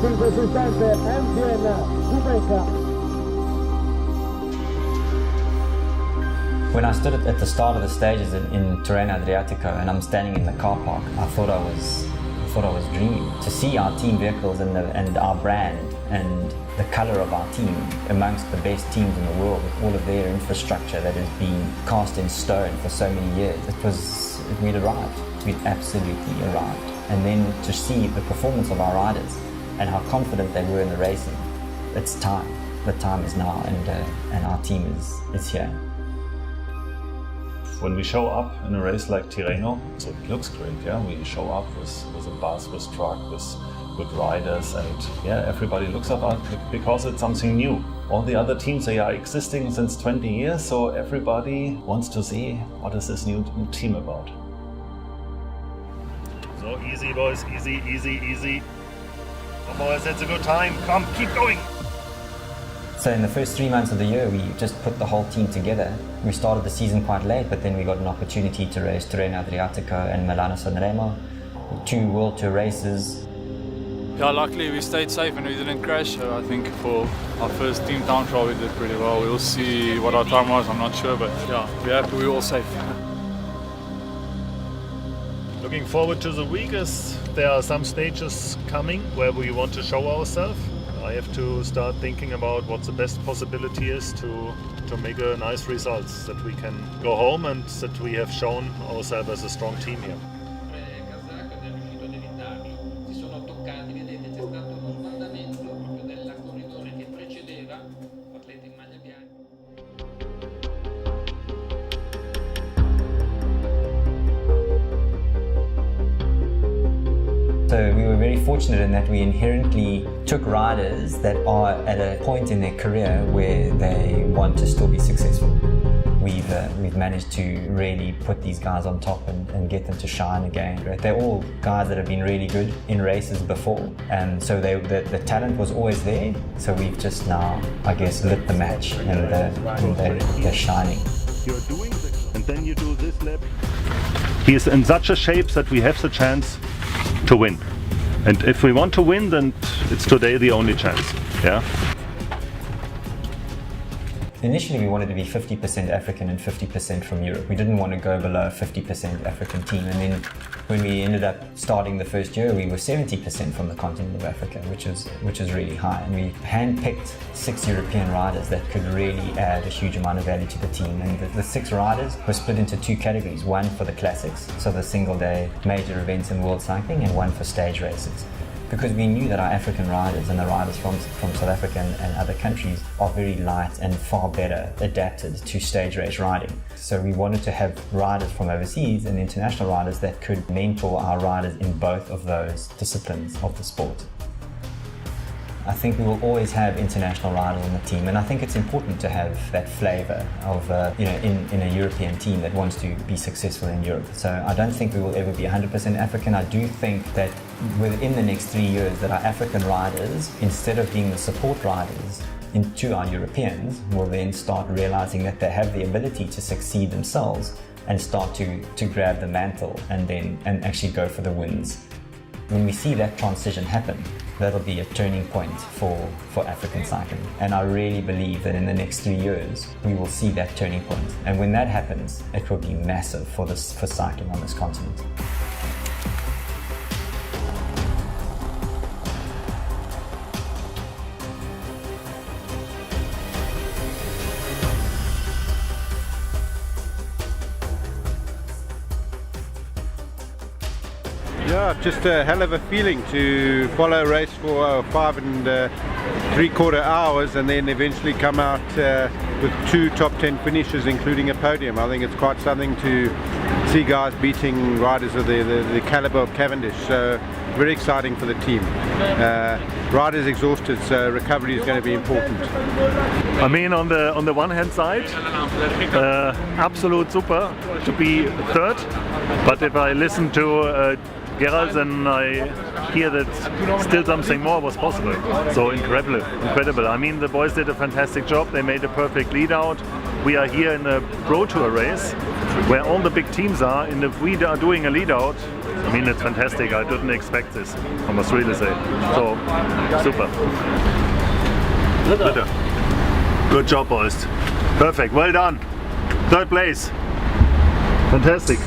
When I stood at the start of the stages in Tirreno-Adriatico and I'm standing in the car park, I thought I was dreaming. To see our team vehicles and our brand and the colour of our team amongst the best teams in the world with all of their infrastructure that has been cast in stone for so many years, we'd arrived. We'd absolutely arrived. And then to see the performance of our riders and how confident they were in the racing, it's time. The time is now, and our team is here. When we show up in a race like Tirreno, so it looks great, yeah. We show up with a bus, with truck, with riders, and yeah, everybody looks at us because it's something new. All the other teams, they are existing since 20 years, so everybody wants to see what is this new team about. So easy, boys, easy, easy, easy. Come on, boys, that's a good time. Come, keep going. So in the first 3 months of the year, we just put the whole team together. We started the season quite late, but then we got an opportunity to race Tirreno-Adriatico and Milano Sanremo, 2 World Tour races. Yeah, luckily we stayed safe and we didn't crash. I think for our first team time trial we did pretty well. We'll see what our time was, I'm not sure, but yeah, we're happy we're all safe. Looking forward to the week as there are some stages coming where we want to show ourselves. I have to start thinking about what the best possibility is to make a nice results, that we can go home and that we have shown ourselves as a strong team here. So we were very fortunate in that we inherently took riders that are at a point in their career where they want to still be successful. We've managed to really put these guys on top and get them to shine again. Right? They're all guys that have been really good in races before, and so the talent was always there. So we've just now, I guess, lit the match, and they're shining. You're doing this, and then you do this lap. He is in such a shape that we have the chance to win. And if we want to win, then it's today the only chance. Yeah. Initially we wanted to be 50% African and 50% from Europe. We didn't want to go below a 50% African team, and then when we ended up starting the first year, we were 70% from the continent of Africa, which is really high. And we handpicked 6 European riders that could really add a huge amount of value to the team. And the 6 riders were split into 2 categories: one for the classics, so the single day major events in world cycling, and one for stage races. Because we knew that our African riders and the riders from South Africa and other countries are very light and far better adapted to stage race riding. So we wanted to have riders from overseas and international riders that could mentor our riders in both of those disciplines of the sport. I think we will always have international riders on the team, and I think it's important to have that flavour of, in a European team that wants to be successful in Europe. So I don't think we will ever be 100% African. I do think that within the next 3 years that our African riders, instead of being the support riders to our Europeans, will then start realising that they have the ability to succeed themselves and start to grab the mantle and actually go for the wins. When we see that transition happen, that'll be a turning point for African cycling. And I really believe that in the next 3 years, we will see that turning point. And when that happens, it will be massive for cycling on this continent. Yeah, just a hell of a feeling to follow a race for 5 3/4 hours and then eventually come out with 2 top 10 finishes, including a podium. I think it's quite something to see guys beating riders of the caliber of Cavendish. So very exciting for the team. Riders exhausted, so recovery is going to be important. I mean, on the one hand side, absolute super to be third. But if I listen to Gerald, then I hear that still something more was possible. So incredible. I mean, the boys did a fantastic job. They made a perfect lead out. we are here in a Pro Tour race where all the big teams are, and if we are doing a lead out, I mean, it's fantastic. I didn't expect this, I must really say. So, super. Bitte. Good job, boys. Perfect, well done. Third place. Fantastic.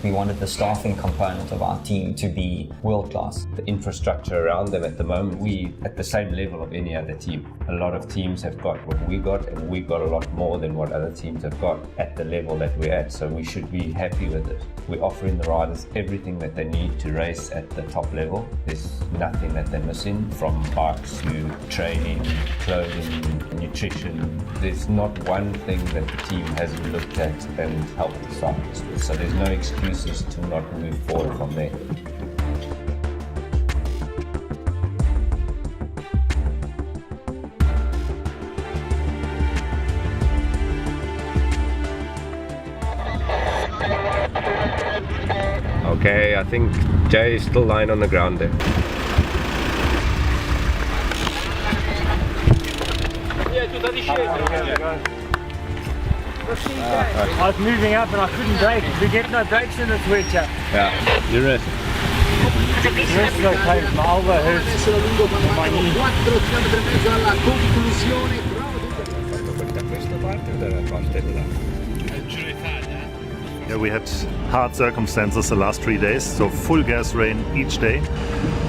We wanted the staffing component of our team to be world class. The infrastructure around them at the moment, we at the same level of any other team. A lot of teams have got what we got, and we've got a lot more than what other teams have got at the level that we're at, so we should be happy with it. We're offering the riders everything that they need to race at the top level. There's nothing that they're missing, from bikes to training, clothing, nutrition. There's not one thing that the team hasn't looked at and helped the cyclists with, so there's no excuses to not move forward from there. Okay, I think Jay is still lying on the ground there. I was moving up and I couldn't brake. We get no brakes in this winter. Yeah, you're right. The rest is okay. My elbow hurts. My knee. Yeah, we had hard circumstances the last 3 days, so full gas rain each day.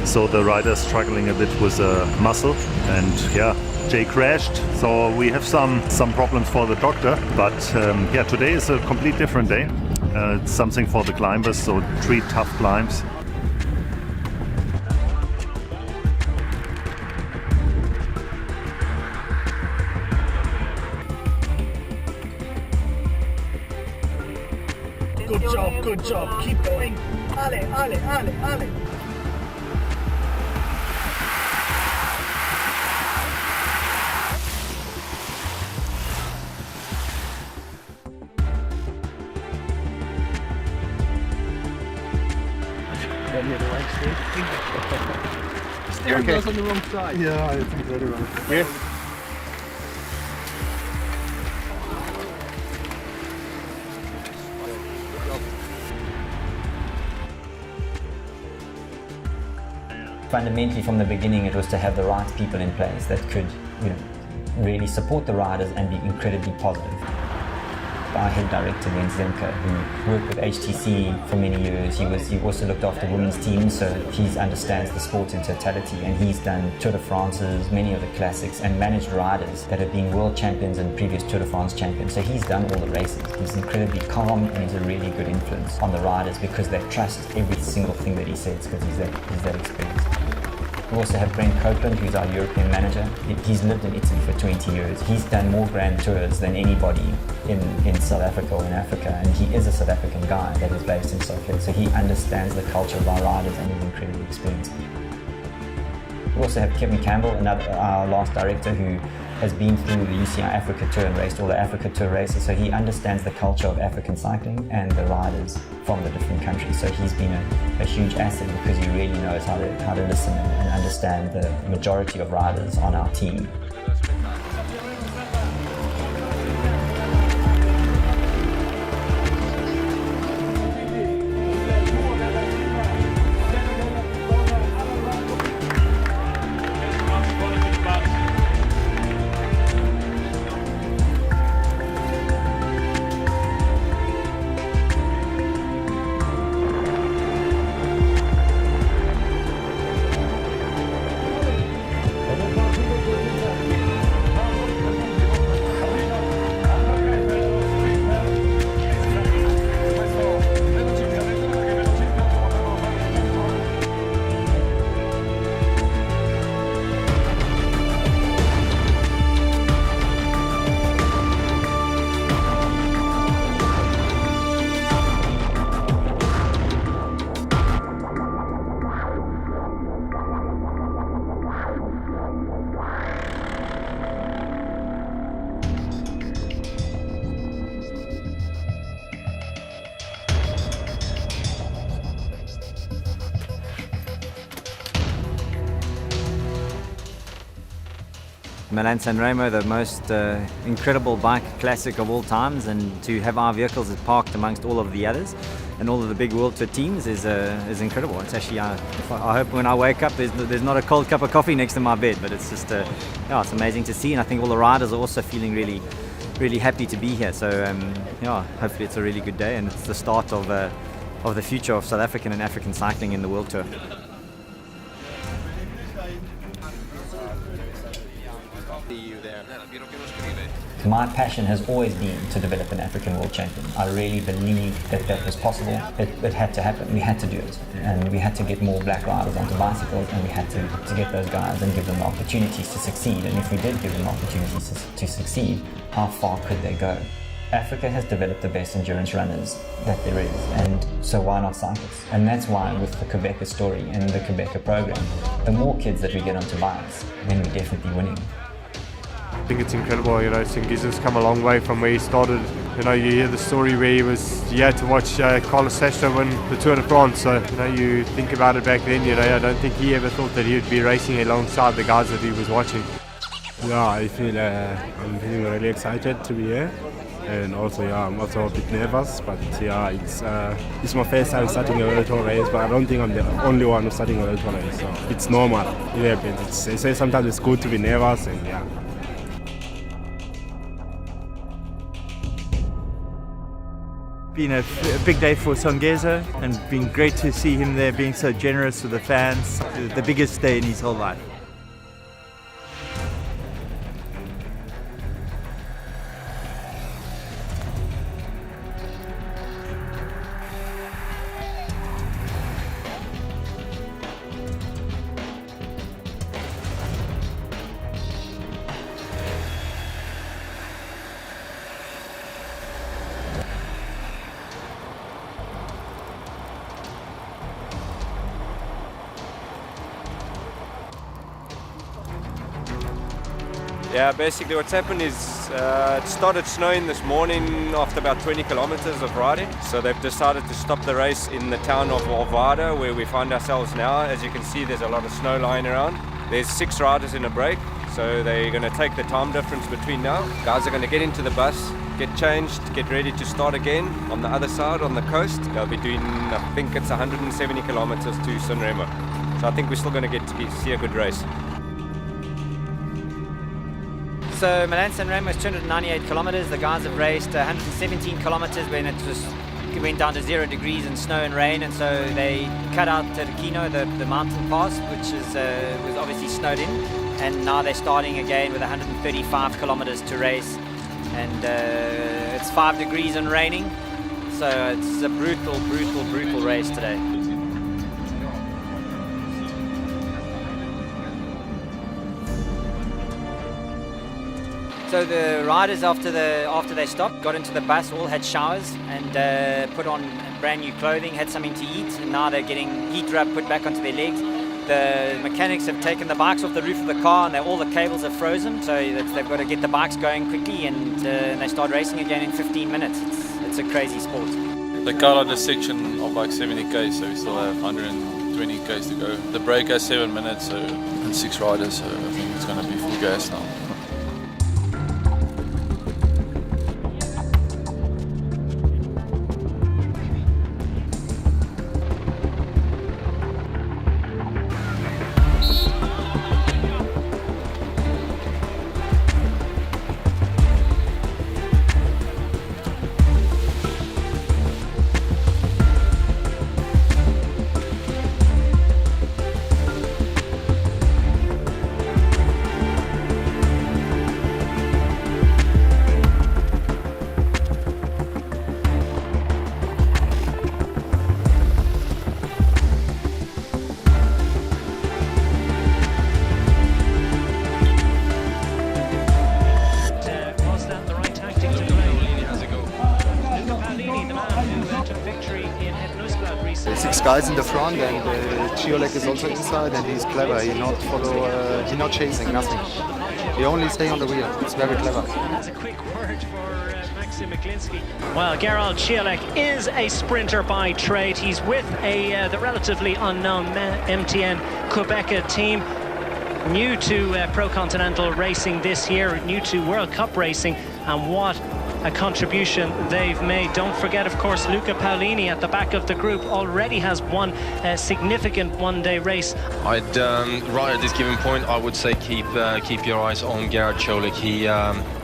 So the riders struggling a bit with muscle, and yeah, Jay crashed. So we have some problems for the doctor. But yeah, today is a complete different day. It's something for the climbers, so 3 tough climbs. Good job. Keep going. Ale. Steering wheel's on the wrong side. Yeah, I think very well. Yeah. Fundamentally, from the beginning, it was to have the right people in place that could, really support the riders and be incredibly positive. Our head director, Jens Zemke, who worked with HTC for many years, he also looked after women's teams, so he understands the sport in totality, and he's done Tour de France's, many of the classics, and managed riders that have been world champions and previous Tour de France champions. So he's done all the races. He's incredibly calm, and he's a really good influence on the riders because they trust every single thing that he says because he's that experienced. We also have Brent Copeland, who's our European manager. He's lived in Italy for 20 years. He's done more Grand Tours than anybody in South Africa or in Africa, and he is a South African guy that is based in South. So he understands the culture of our riders and is incredibly experienced. We also have Kevin Campbell, our last director, who has been through the UCI Africa Tour and raced all the Africa Tour races, so he understands the culture of African cycling and the riders from the different countries. So he's been a huge asset because he really knows how to listen and understand the majority of riders on our team. Milan Sanremo, the most incredible bike classic of all times, and to have our vehicles parked amongst all of the others and all of the big World Tour teams is incredible. It's actually, I hope when I wake up there's not a cold cup of coffee next to my bed, but it's just, yeah, it's amazing to see, and I think all the riders are also feeling really, really happy to be here. So yeah, hopefully it's a really good day, and it's the start of the future of South African and African cycling in the World Tour. My passion has always been to develop an African world champion. I really believed that was possible. It had to happen. We had to do it. And we had to get more black riders onto bicycles, and we had to get those guys and give them opportunities to succeed. And if we did give them opportunities to succeed, how far could they go? Africa has developed the best endurance runners that there is, and so why not cyclists? And that's why with the Quebecer story and the Quebecer program, the more kids that we get onto bikes, then we're definitely winning. I think it's incredible, you know, Singiza's come a long way from where he started. You know, you hear the story where he had to watch Carlos Sastre win the Tour de France, so, you know, you think about it back then, you know, I don't think he ever thought that he would be racing alongside the guys that he was watching. Yeah, I'm feeling really excited to be here, and also, yeah, I'm also a bit nervous, but yeah, it's my first time starting a World Tour race, but I don't think I'm the only one who's starting a World Tour race, so it's normal. It happens. They say sometimes it's good to be nervous, and yeah. Been a big day for Songezo, and been great to see him there being so generous with the fans. The biggest day in his whole life. Yeah, basically what's happened is it started snowing this morning after about 20 kilometers of riding. So they've decided to stop the race in the town of Ovada, where we find ourselves now. As you can see, there's a lot of snow lying around. There's 6 riders in a break, so they're going to take the time difference between now. Guys are going to get into the bus, get changed, get ready to start again on the other side, on the coast. They'll be doing, I think it's 170 kilometers to Sanremo. So I think we're still going to get to see a good race. So Milan Sanremo is 298 kilometers. The guys have raced 117 kilometers when it went down to 0 degrees and snow and rain, and so they cut out Tirreno, the mountain pass, which was obviously snowed in, and now they're starting again with 135 kilometers to race, and it's 5 degrees and raining, so it's a brutal race today. So the riders, after they stopped, got into the bus, all had showers and put on brand new clothing, had something to eat, and now they're getting heat rub put back onto their legs. The mechanics have taken the bikes off the roof of the car, and all the cables are frozen, so they've got to get the bikes going quickly, and they start racing again in 15 minutes. It's a crazy sport. They cut out a section of like 70k, so we still have 120k to go. The break has 7 minutes, and 6 riders, so I think it's going to be full gas now. Guys in the front, and Ciolek is also inside, and he's clever. He's not chasing, nothing. He only stay on the wheel. It's very clever. That's a quick word for Maxim Miklinski. Well, Gerald Ciolek is a sprinter by trade. He's with the relatively unknown MTN Quebecer team. new to Pro Continental racing this year, new to World Cup racing, and what a contribution they've made. Don't forget, of course, Luca Paolini at the back of the group already has won a significant one-day race. I'd right at this given point, I would say keep your eyes on Gerard Cholik.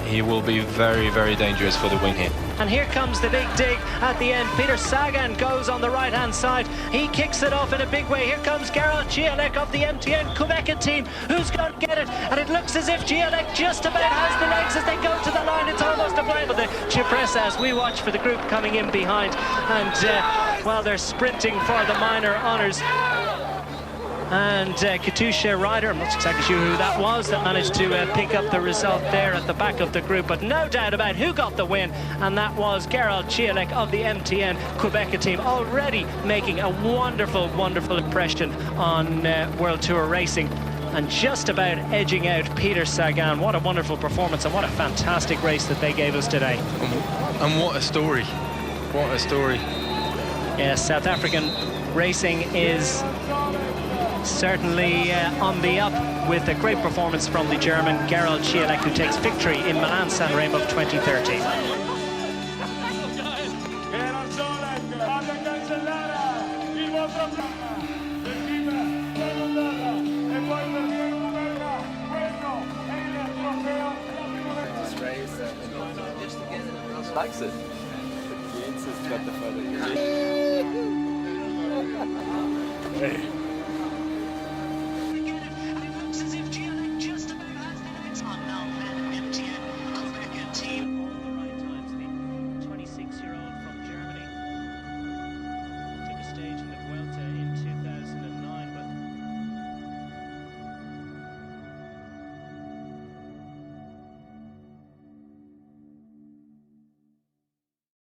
He will be very, very dangerous for the win here. And here comes the big dig at the end. Peter Sagan goes on the right-hand side. He kicks it off in a big way. Here comes Gerald Ciolek of the MTN Quebec team. Who's going to get it? And it looks as if Ciolek just about has the legs as they go to the line. It's almost a blind. But the Cipressa, as we watch for the group coming in behind. And while they're sprinting for the minor honours. And Katusha Ryder, I'm not exactly sure who that was, that managed to pick up the result there at the back of the group, but no doubt about who got the win, and that was Gerald Ciolek of the MTN Quebec team, already making a wonderful, wonderful impression on World Tour racing, and just about edging out Peter Sagan. What a wonderful performance, and what a fantastic race that they gave us today. And what a story. What a story. Yes, South African racing is certainly on the up, with a great performance from the German Gerald Ciolek, who takes victory in Milan Sanremo of 2013. Likes it. Jens has got the photo.